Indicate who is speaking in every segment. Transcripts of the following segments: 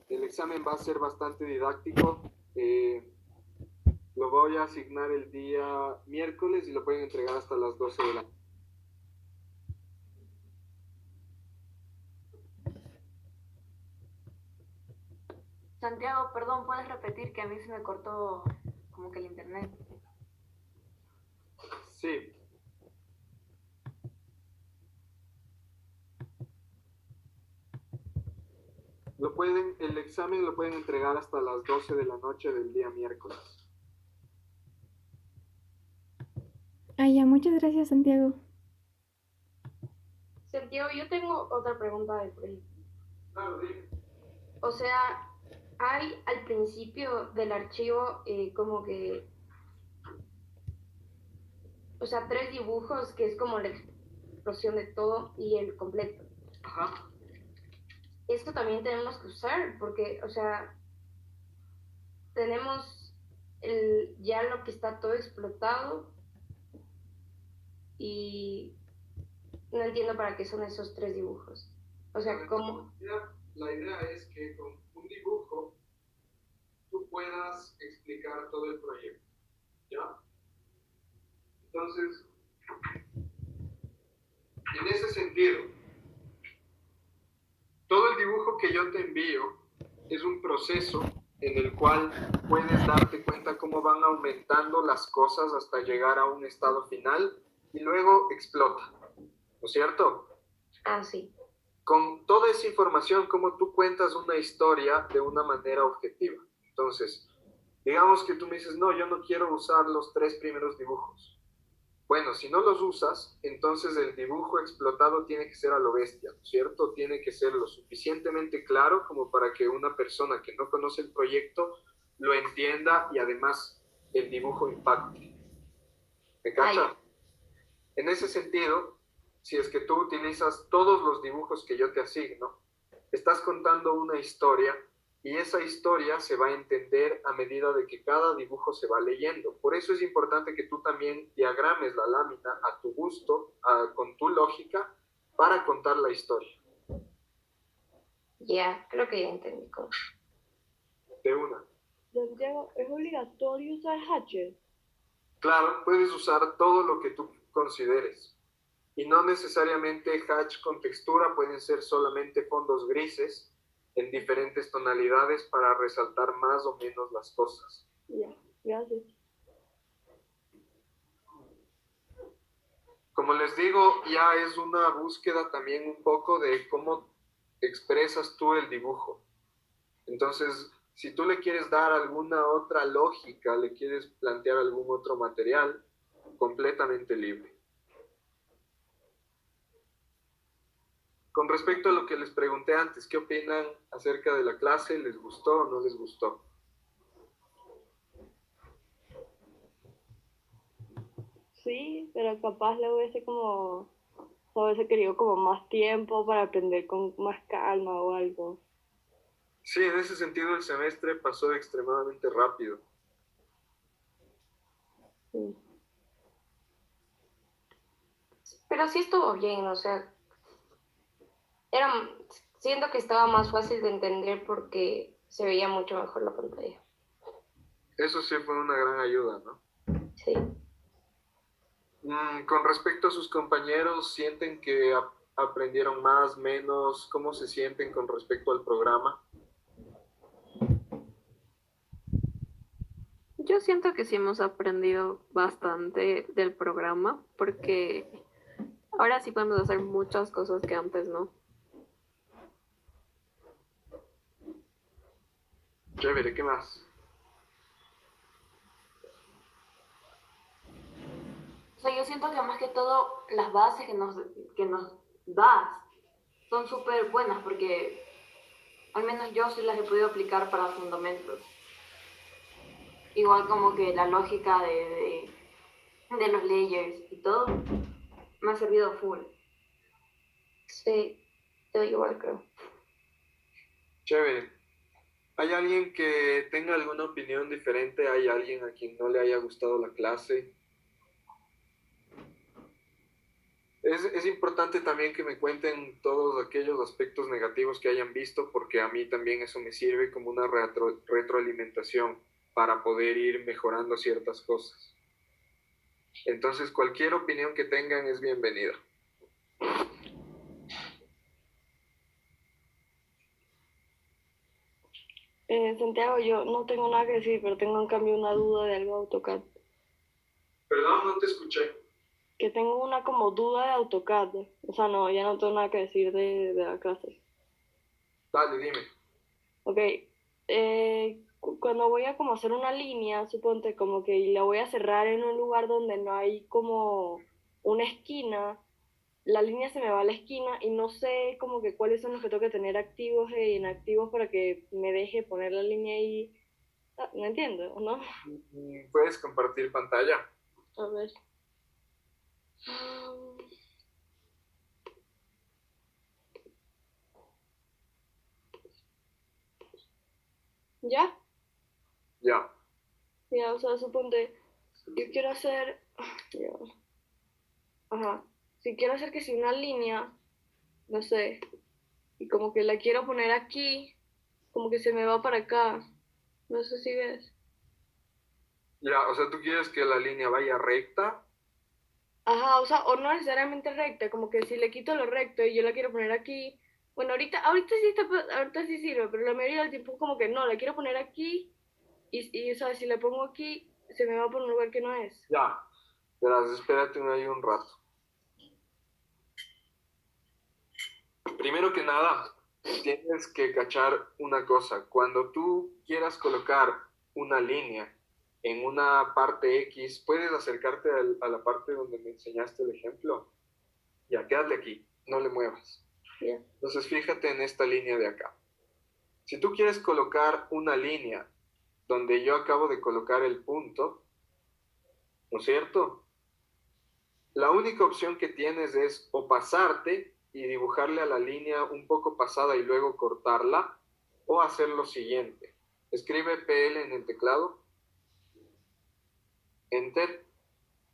Speaker 1: El examen va a ser bastante didáctico. Lo voy a asignar el día miércoles y lo pueden entregar hasta las 12 de la noche.
Speaker 2: Santiago, perdón, ¿puedes repetir que a mí se me cortó como que el internet?
Speaker 1: Sí. El examen lo pueden entregar hasta las 12 de la noche del día miércoles.
Speaker 3: Ah, ya, muchas gracias, Santiago.
Speaker 2: Santiago, yo tengo otra pregunta del proyecto.
Speaker 1: Claro, dime.
Speaker 2: O sea, hay al principio del archivo como que, o sea, 3 dibujos que es como la explosión de todo y el completo.
Speaker 1: Ajá.
Speaker 2: Esto también tenemos que usar porque, o sea, tenemos ya lo que está todo explotado y no entiendo para qué son esos 3 dibujos. O sea, ¿cómo?
Speaker 1: La idea es que con un dibujo tú puedas explicar todo el proyecto, ¿ya? Entonces, en ese sentido, todo el dibujo que yo te envío es un proceso en el cual puedes darte cuenta cómo van aumentando las cosas hasta llegar a un estado final y luego explota, ¿no es cierto?
Speaker 2: Ah, sí.
Speaker 1: Con toda esa información, cómo tú cuentas una historia de una manera objetiva. Entonces, digamos que tú me dices, no, yo no quiero usar los 3 primeros dibujos. Bueno, si no los usas, entonces el dibujo explotado tiene que ser a lo bestia, ¿no es cierto? Tiene que ser lo suficientemente claro como para que una persona que no conoce el proyecto lo entienda y además el dibujo impacte. ¿Me cacha? En ese sentido, si es que tú utilizas todos los dibujos que yo te asigno, estás contando una historia y esa historia se va a entender a medida de que cada dibujo se va leyendo. Por eso es importante que tú también diagrames la lámina a tu gusto, con tu lógica, para contar la historia.
Speaker 2: Ya, creo que ya entendí cómo.
Speaker 1: De una.
Speaker 4: Santiago, ¿es obligatorio usar Hatcher?
Speaker 1: Claro, puedes usar todo lo que tú consideres. Y no necesariamente hatch con textura, pueden ser solamente fondos grises en diferentes tonalidades para resaltar más o menos las cosas.
Speaker 4: Ya, gracias.
Speaker 1: Como les digo, ya es una búsqueda también un poco de cómo expresas tú el dibujo. Entonces, si tú le quieres dar alguna otra lógica, le quieres plantear algún otro material, completamente libre. Con respecto a lo que les pregunté antes, ¿qué opinan acerca de la clase? ¿Les gustó o no les gustó?
Speaker 4: Sí, pero capaz le hubiese querido como más tiempo para aprender con más calma o algo.
Speaker 1: Sí, en ese sentido el semestre pasó extremadamente rápido.
Speaker 4: Sí.
Speaker 2: Pero sí estuvo bien, o sea, era, siento que estaba más fácil de entender porque se veía mucho mejor la pantalla.
Speaker 1: Eso sí fue una gran ayuda, ¿no?
Speaker 2: Sí.
Speaker 1: Con respecto a sus compañeros, ¿sienten que aprendieron más, menos? ¿Cómo se sienten con respecto al programa?
Speaker 5: Yo siento que sí hemos aprendido bastante del programa porque ahora sí podemos hacer muchas cosas que antes no.
Speaker 1: Chévere, ¿qué más?
Speaker 2: O sea, yo siento que más que todo las bases que nos das son súper buenas porque al menos yo sí las he podido aplicar para fundamentos. Igual como que la lógica de los layers y todo me ha servido full. Sí, yo igual creo.
Speaker 1: Chévere. ¿Hay alguien que tenga alguna opinión diferente? ¿Hay alguien a quien no le haya gustado la clase? Es importante también que me cuenten todos aquellos aspectos negativos que hayan visto, porque a mí también eso me sirve como una retroalimentación para poder ir mejorando ciertas cosas. Entonces, cualquier opinión que tengan es bienvenida.
Speaker 4: Santiago, yo no tengo nada que decir, pero tengo en cambio una duda de algo de AutoCAD.
Speaker 1: Perdón, no te escuché.
Speaker 4: Que tengo una como duda de AutoCAD. O sea, no, ya no tengo nada que decir de la clase.
Speaker 1: Dale, dime.
Speaker 4: Ok, cuando voy a como hacer una línea, suponte como que la voy a cerrar en un lugar donde no hay como una esquina, la línea se me va a la esquina y no sé como que cuáles son los que tengo que tener activos e inactivos para que me deje poner la línea ahí. Ah, ¿no entiendo, no?
Speaker 1: ¿Puedes compartir pantalla?
Speaker 4: A ver. ¿Ya?
Speaker 1: Ya.
Speaker 4: Ya, o sea, suponte, yo quiero hacer, ya, ajá, si quiero hacer que si una línea, no sé, y como que la quiero poner aquí, como que se me va para acá, no sé si ves.
Speaker 1: Ya, o sea, ¿tú quieres que la línea vaya recta?
Speaker 4: Ajá, o sea, o no necesariamente recta, como que si le quito lo recto y yo la quiero poner aquí, bueno, ahorita sí está, ahorita sí sirve, pero la mayoría del tiempo como que no, la quiero poner aquí y o sea, si la pongo aquí, se me va por un lugar que no es.
Speaker 1: Ya. Verás, espérate ahí un rato. Primero que nada, tienes que cachar una cosa. Cuando tú quieras colocar una línea en una parte X, puedes acercarte a la parte donde me enseñaste el ejemplo. Ya, quédate aquí, no le muevas.
Speaker 4: Ya.
Speaker 1: Entonces, fíjate en esta línea de acá. Si tú quieres colocar una línea donde yo acabo de colocar el punto, ¿no es cierto? La única opción que tienes es o pasarte y dibujarle a la línea un poco pasada y luego cortarla, o hacer lo siguiente. Escribe PL en el teclado, Enter,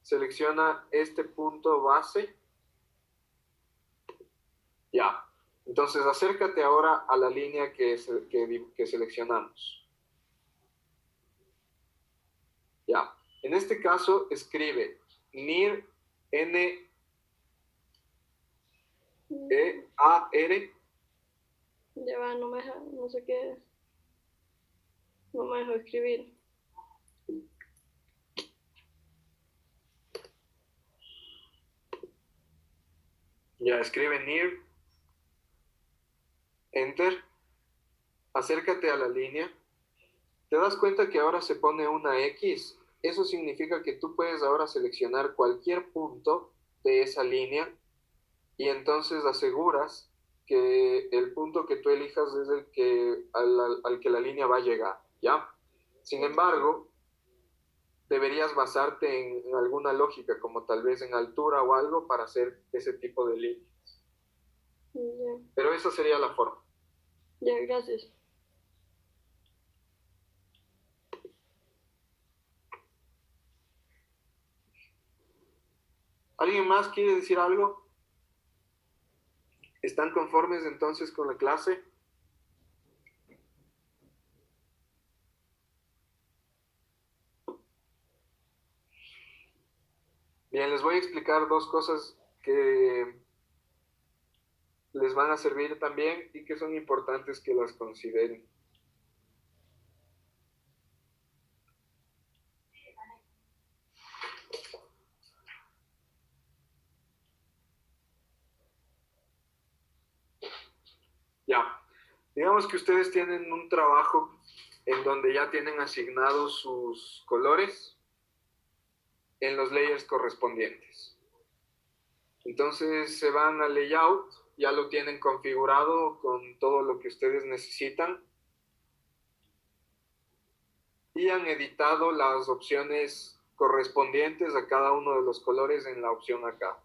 Speaker 1: selecciona este punto base, ya. Entonces acércate ahora a la línea que seleccionamos. Ya. En este caso escribe NIR, N-E-A-R.
Speaker 4: Ya va, no me deja, no sé qué es. No me dejó escribir.
Speaker 1: Ya, escribe NIR, Enter, acércate a la línea. ¿Te das cuenta que ahora se pone una X? Eso significa que tú puedes ahora seleccionar cualquier punto de esa línea y entonces aseguras que el punto que tú elijas es el que, al que la línea va a llegar, ¿ya? Sin embargo, deberías basarte en alguna lógica, como tal vez en altura o algo, para hacer ese tipo de líneas.
Speaker 4: Ya,
Speaker 1: Pero esa sería la forma.
Speaker 4: ya, gracias.
Speaker 1: ¿Alguien más quiere decir algo? ¿Están conformes entonces con la clase? Bien, les voy a explicar dos cosas que les van a servir también y que son importantes que las consideren. Ya, digamos que ustedes tienen un trabajo en donde ya tienen asignados sus colores en los layers correspondientes. Entonces se van al layout, ya lo tienen configurado con todo lo que ustedes necesitan y han editado las opciones correspondientes a cada uno de los colores en la opción acá.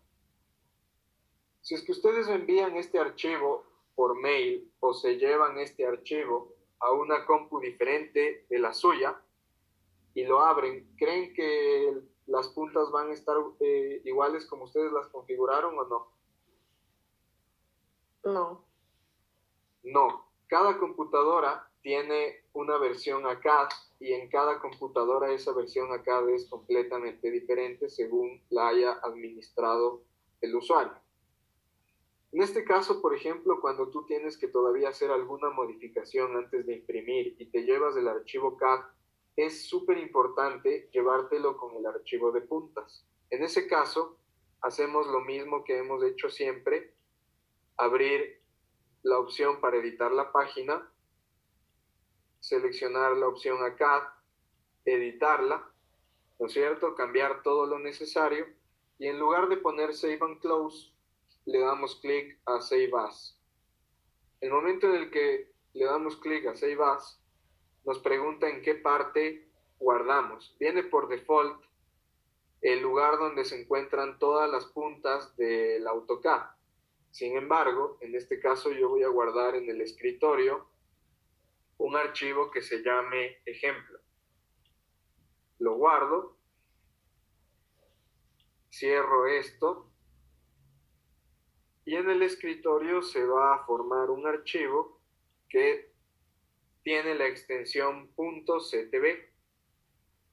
Speaker 1: Si es que ustedes envían este archivo por mail o se llevan este archivo a una compu diferente de la suya y lo abren, ¿creen que las puntas van a estar iguales como ustedes las configuraron o no?
Speaker 4: No.
Speaker 1: No, cada computadora tiene una versión ACAD y en cada computadora esa versión ACAD es completamente diferente según la haya administrado el usuario. En este caso, por ejemplo, cuando tú tienes que todavía hacer alguna modificación antes de imprimir y te llevas el archivo CAD, es súper importante llevártelo con el archivo de puntas. En ese caso, hacemos lo mismo que hemos hecho siempre, abrir la opción para editar la página, seleccionar la opción ACAD, editarla, ¿no es cierto? Cambiar todo lo necesario y en lugar de poner Save and Close, le damos clic a Save As. El momento en el que le damos clic a Save As, nos pregunta en qué parte guardamos. Viene por default el lugar donde se encuentran todas las puntas del AutoCAD. Sin embargo, en este caso yo voy a guardar en el escritorio un archivo que se llame ejemplo. Lo guardo, cierro esto y en el escritorio se va a formar un archivo que tiene la extensión .ctb.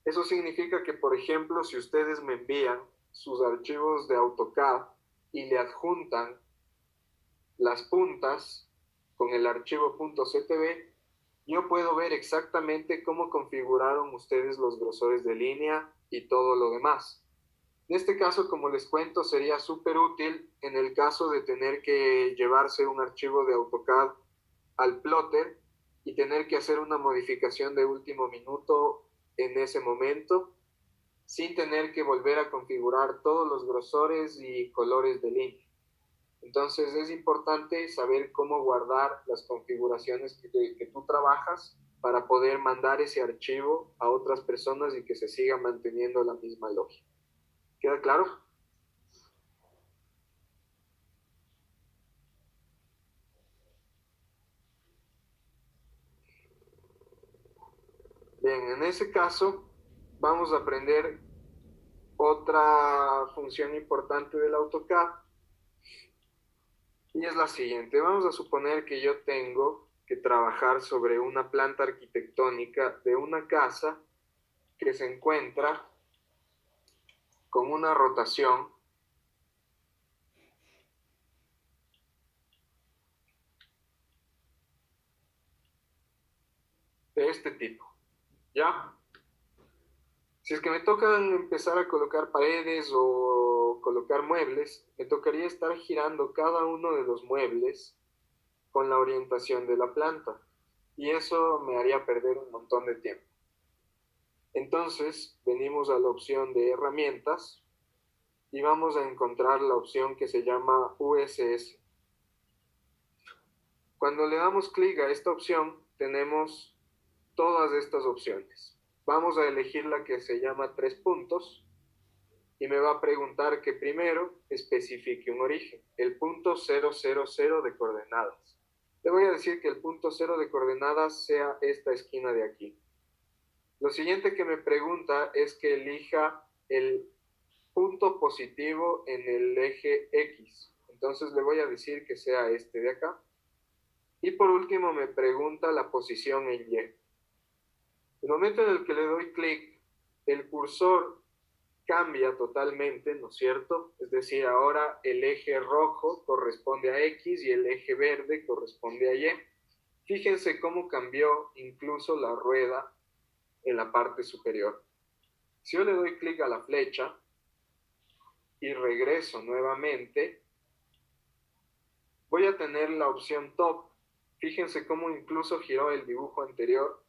Speaker 1: Eso significa que, por ejemplo, si ustedes me envían sus archivos de AutoCAD y le adjuntan las puntas con el archivo .ctb, yo puedo ver exactamente cómo configuraron ustedes los grosores de línea y todo lo demás. En este caso, como les cuento, sería súper útil en el caso de tener que llevarse un archivo de AutoCAD al plotter y tener que hacer una modificación de último minuto en ese momento, sin tener que volver a configurar todos los grosores y colores de línea. Entonces es importante saber cómo guardar las configuraciones que tú trabajas para poder mandar ese archivo a otras personas y que se siga manteniendo la misma lógica. ¿Queda claro? Bien, en ese caso vamos a aprender otra función importante del AutoCAD y es la siguiente. Vamos a suponer que yo tengo que trabajar sobre una planta arquitectónica de una casa que se encuentra con una rotación de este tipo, ¿ya? Si es que me tocan empezar a colocar paredes o colocar muebles, me tocaría estar girando cada uno de los muebles con la orientación de la planta y eso me haría perder un montón de tiempo. Entonces venimos a la opción de herramientas y vamos a encontrar la opción que se llama USS. Cuando le damos clic a esta opción tenemos todas estas opciones. Vamos a elegir la que se llama 3 puntos y me va a preguntar que primero especifique un origen, el punto 000 de coordenadas. Le voy a decir que el punto 0 de coordenadas sea esta esquina de aquí. Lo siguiente que me pregunta es que elija el punto positivo en el eje X. Entonces le voy a decir que sea este de acá. Y por último me pregunta la posición en Y. El momento en el que le doy clic, el cursor cambia totalmente, ¿no es cierto? Es decir, ahora el eje rojo corresponde a X y el eje verde corresponde a Y. Fíjense cómo cambió incluso la rueda en la parte superior. Si yo le doy clic a la flecha y regreso nuevamente, voy a tener la opción top. Fíjense cómo incluso giró el dibujo anterior.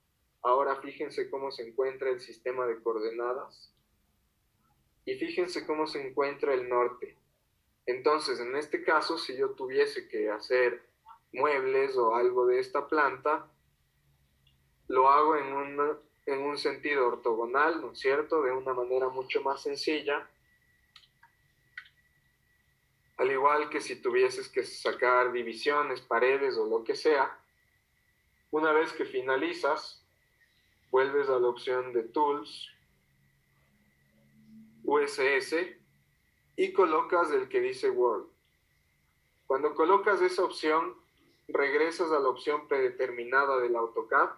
Speaker 1: Ahora fíjense cómo se encuentra el sistema de coordenadas. Y fíjense cómo se encuentra el norte. Entonces, en este caso, si yo tuviese que hacer muebles o algo de esta planta, lo hago en un sentido ortogonal, ¿no es cierto? De una manera mucho más sencilla. Al igual que si tuvieses que sacar divisiones, paredes o lo que sea, una vez que finalizas, vuelves a la opción de Tools USS y colocas el que dice World. Cuando colocas esa opción, regresas a la opción predeterminada del AutoCAD.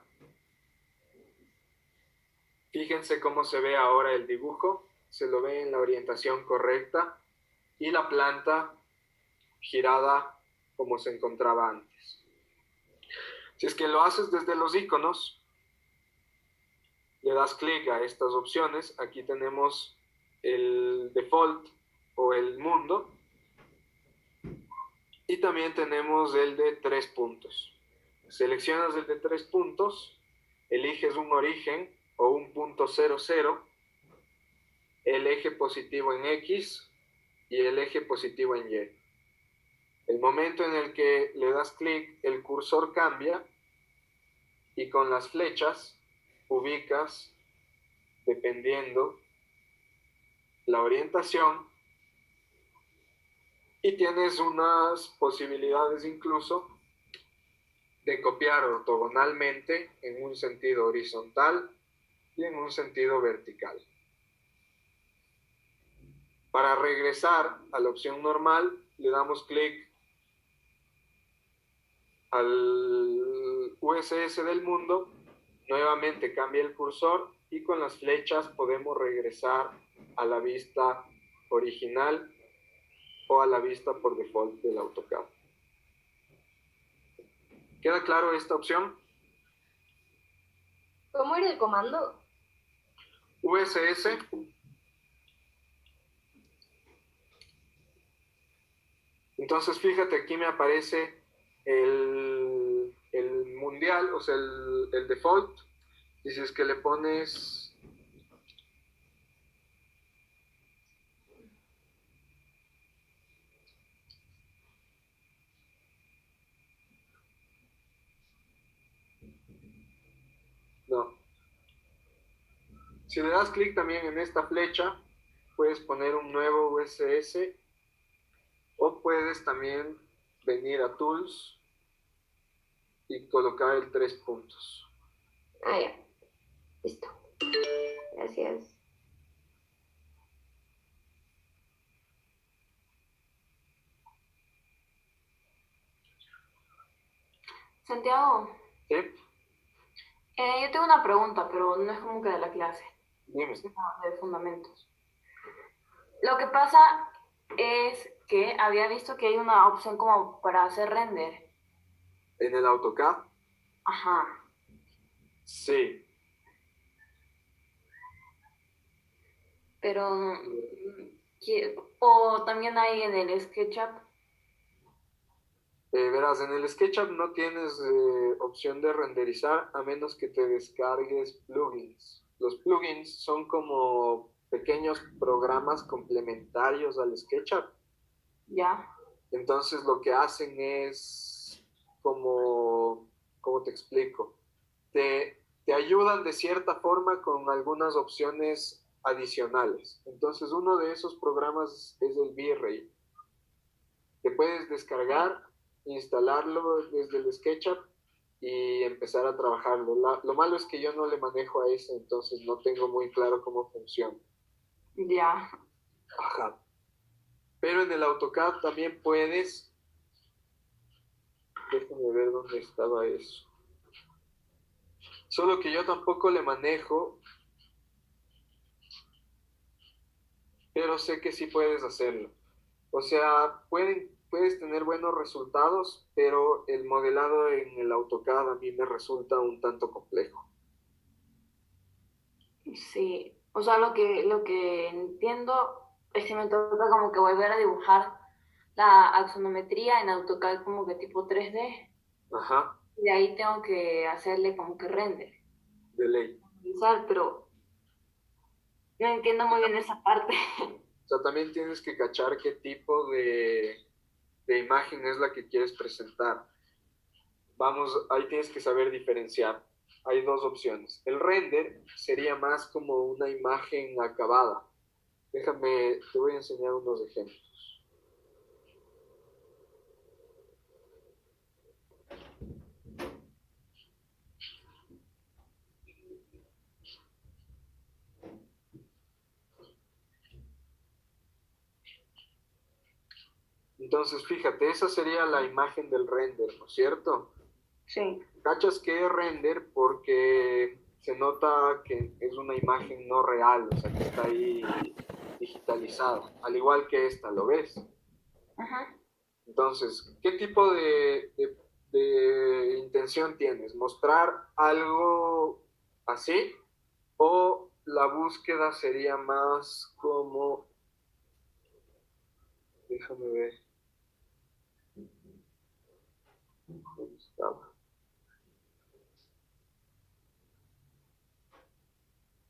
Speaker 1: Fíjense cómo se ve ahora el dibujo. Se lo ve en la orientación correcta y la planta girada como se encontraba antes. Si es que lo haces desde los iconos, le das clic a estas opciones. Aquí tenemos el default o el mundo y también tenemos el de 3 puntos. Seleccionas el de 3 puntos, eliges un origen o un punto 00, el eje positivo en X y el eje positivo en Y. El momento en el que le das clic, el cursor cambia y con las flechas ubicas, dependiendo la orientación, y tienes unas posibilidades incluso de copiar ortogonalmente en un sentido horizontal y en un sentido vertical. Para regresar a la opción normal, le damos clic al USS del mundo, nuevamente cambia el cursor y con las flechas podemos regresar a la vista original o a la vista por default del AutoCAD. ¿Queda claro esta opción?
Speaker 4: ¿Cómo era el comando?
Speaker 1: USS. Entonces fíjate, aquí me aparece el mundial, o sea, el default. Y si es que le pones no. Si le das clic también en esta flecha, puedes poner un nuevo USS o puedes también venir a Tools y colocar el 3 puntos.
Speaker 2: Ah, ya. Listo. Gracias. Santiago,
Speaker 1: ¿Sí?
Speaker 2: yo tengo una pregunta, pero no es como que de la clase,
Speaker 1: Dime.
Speaker 2: sino de fundamentos. Lo que pasa es que había visto que hay una opción como para hacer render.
Speaker 1: ¿En el AutoCAD?
Speaker 2: Ajá.
Speaker 1: Sí.
Speaker 2: Pero, o también hay en el SketchUp.
Speaker 1: Verás, en el SketchUp no tienes opción de renderizar a menos que te descargues plugins. Los plugins son como pequeños programas complementarios al SketchUp.
Speaker 2: Ya.
Speaker 1: Entonces lo que hacen es como, ¿cómo te explico? Te ayudan de cierta forma con algunas opciones adicionales. Entonces uno de esos programas es el V-Ray. Te puedes descargar, instalarlo desde el SketchUp y empezar a trabajarlo. Lo malo es que yo no le manejo a ese, entonces no tengo muy claro cómo funciona.
Speaker 2: Ya.
Speaker 1: Ajá. Pero en el AutoCAD también puedes. Déjame ver dónde estaba eso. Solo que yo tampoco le manejo, pero sé que sí puedes hacerlo. O sea, puedes tener buenos resultados, pero el modelado en el AutoCAD a mí me resulta un tanto complejo.
Speaker 2: Sí. O sea, lo que entiendo es que me toca como que volver a dibujar la axonometría en AutoCAD como que tipo 3D.
Speaker 1: Ajá,
Speaker 2: Y de ahí tengo que hacerle como que render.
Speaker 1: de ley.
Speaker 2: Pero no entiendo muy bien esa parte.
Speaker 1: O sea, también tienes que cachar qué tipo de imagen es la que quieres presentar. Vamos, ahí tienes que saber diferenciar. Hay dos opciones. El render sería más como una imagen acabada. Déjame, te voy a enseñar unos ejemplos. Entonces, fíjate, esa sería la imagen del render, ¿no es cierto?
Speaker 2: Sí.
Speaker 1: ¿Cachas que es render? Porque se nota que es una imagen no real, o sea, que está ahí digitalizada, al igual que esta, ¿lo ves?
Speaker 2: Ajá.
Speaker 1: Entonces, ¿qué tipo de intención tienes? ¿Mostrar algo así? ¿O la búsqueda sería más como... Déjame ver. ¿Dónde estaba?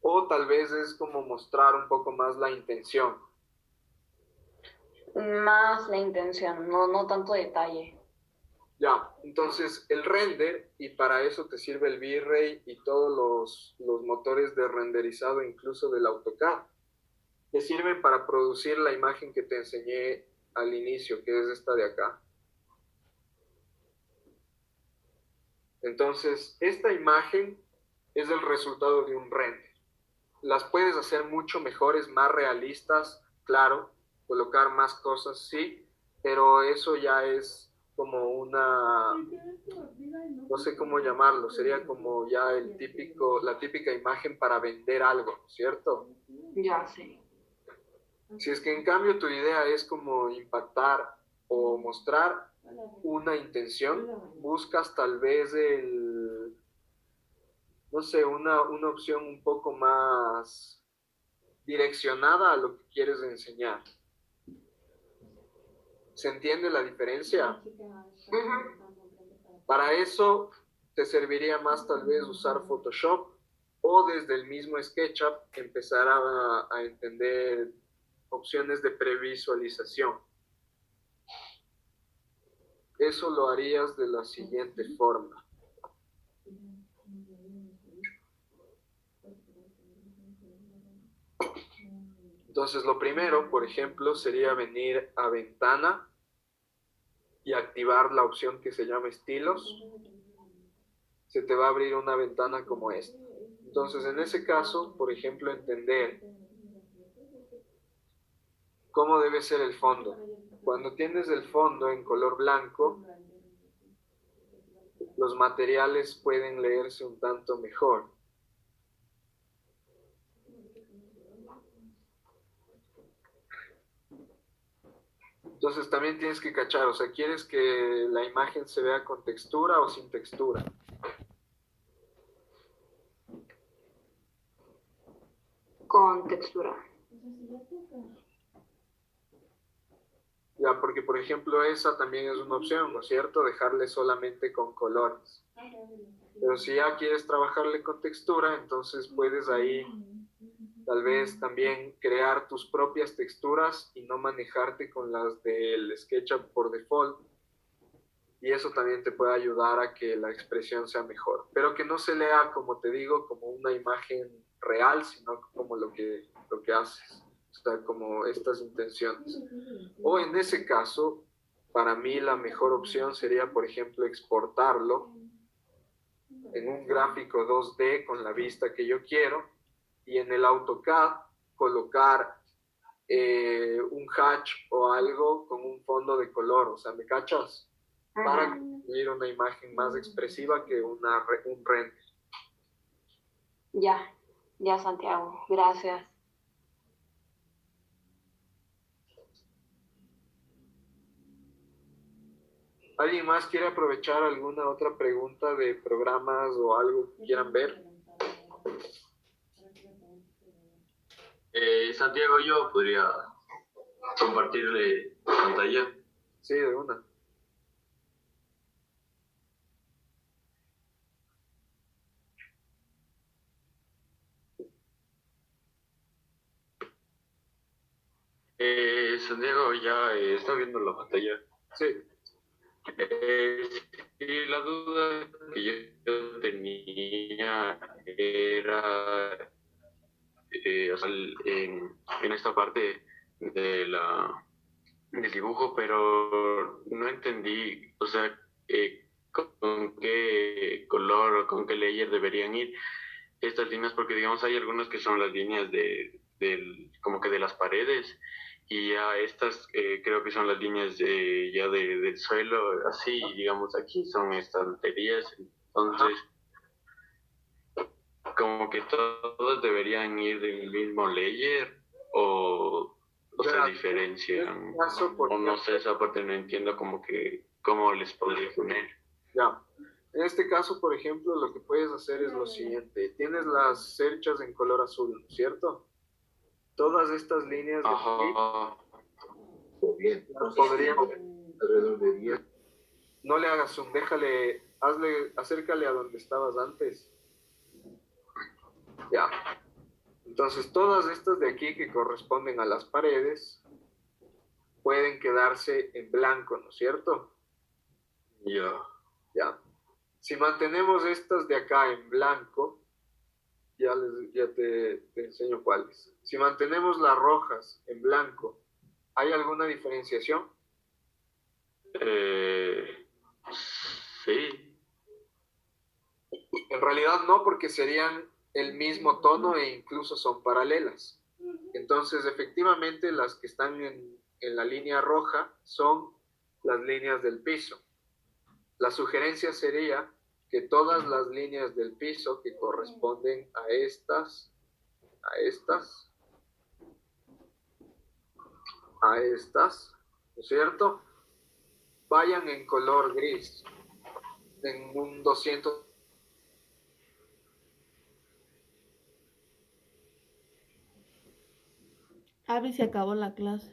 Speaker 1: O tal vez es como mostrar un poco más la intención.
Speaker 2: Más la intención, no tanto detalle.
Speaker 1: Ya, entonces el render, y para eso te sirve el V-Ray y todos los motores de renderizado, incluso del AutoCAD, te sirven para producir la imagen que te enseñé al inicio, que es esta de acá. Entonces, esta imagen es el resultado de un render. Las puedes hacer mucho mejores, más realistas, claro, colocar más cosas, sí, pero eso ya es como una, no sé cómo llamarlo, sería como ya la típica imagen para vender algo, ¿cierto?
Speaker 2: Ya, sí.
Speaker 1: Si es que en cambio tu idea es como impactar o mostrar una intención, buscas tal vez no sé, una opción un poco más direccionada a lo que quieres enseñar. ¿Se entiende la diferencia? Para eso te serviría más tal vez usar Photoshop o desde el mismo SketchUp empezar a entender opciones de previsualización. Eso lo harías de la siguiente forma. Entonces, lo primero, por ejemplo, sería venir a ventana y activar la opción que se llama estilos. Se te va a abrir una ventana como esta. Entonces, en ese caso, por ejemplo, entender cómo debe ser el fondo. Cuando tienes el fondo en color blanco, los materiales pueden leerse un tanto mejor. Entonces también tienes que cachar, o sea, ¿quieres que la imagen se vea con textura o sin textura?
Speaker 2: Con textura.
Speaker 1: Ya, porque por ejemplo esa también es una opción, ¿no es cierto? Dejarle solamente con colores. Pero si ya quieres trabajarle con textura, entonces puedes ahí tal vez también crear tus propias texturas y no manejarte con las del SketchUp por default. Y eso también te puede ayudar a que la expresión sea mejor. Pero que no se lea, como te digo, como una imagen real, sino como lo que haces. O sea, como estas intenciones. O en ese caso, para mí la mejor opción sería, por ejemplo, exportarlo en un gráfico 2D con la vista que yo quiero y en el AutoCAD colocar un hatch o algo con un fondo de color, o sea, ¿me cachas? Para construir una imagen más expresiva que un render.
Speaker 2: Ya, Santiago, gracias.
Speaker 1: ¿Alguien más quiere aprovechar alguna otra pregunta de programas o algo que quieran ver?
Speaker 6: Santiago, yo podría compartirle pantalla.
Speaker 1: Sí, de una.
Speaker 6: Santiago ya está viendo la pantalla.
Speaker 1: Sí.
Speaker 6: Sí, la duda que yo tenía era, o sea, en esta parte de del dibujo, pero no entendí, o sea, con qué color o con qué layer deberían ir estas líneas, porque digamos hay algunas que son las líneas como que de las paredes Y ya estas creo que son las líneas del suelo, así, digamos, aquí son estanterías. Entonces, como que todos deberían ir del mismo layer o se
Speaker 1: Verás,
Speaker 6: diferencian.
Speaker 1: en este caso, por
Speaker 6: O no
Speaker 1: ejemplo,
Speaker 6: sé, esa parte no entiendo como que cómo les podría poner.
Speaker 1: ya. En este caso, por ejemplo, lo que puedes hacer es lo siguiente. Tienes las cerchas en color azul, ¿no es cierto? Todas estas líneas de aquí
Speaker 6: Ajá.
Speaker 1: las podríamos alrededor de 10. No le hagas zoom, acércale a donde estabas antes. Ya. Entonces, todas estas de aquí que corresponden a las paredes pueden quedarse en blanco, ¿no es cierto?
Speaker 6: Ya.
Speaker 1: Ya. Si mantenemos estas de acá en blanco, ya te enseño cuáles. Si mantenemos las rojas en blanco, ¿hay alguna diferenciación?
Speaker 6: Eh, sí.
Speaker 1: En realidad no, porque serían el mismo tono e incluso son paralelas. Entonces, efectivamente, las que están en la línea roja son las líneas del piso. La sugerencia sería que todas las líneas del piso que corresponden a estas, ¿no es cierto? Vayan en color gris, en un 200.
Speaker 7: Abby, se acabó la clase.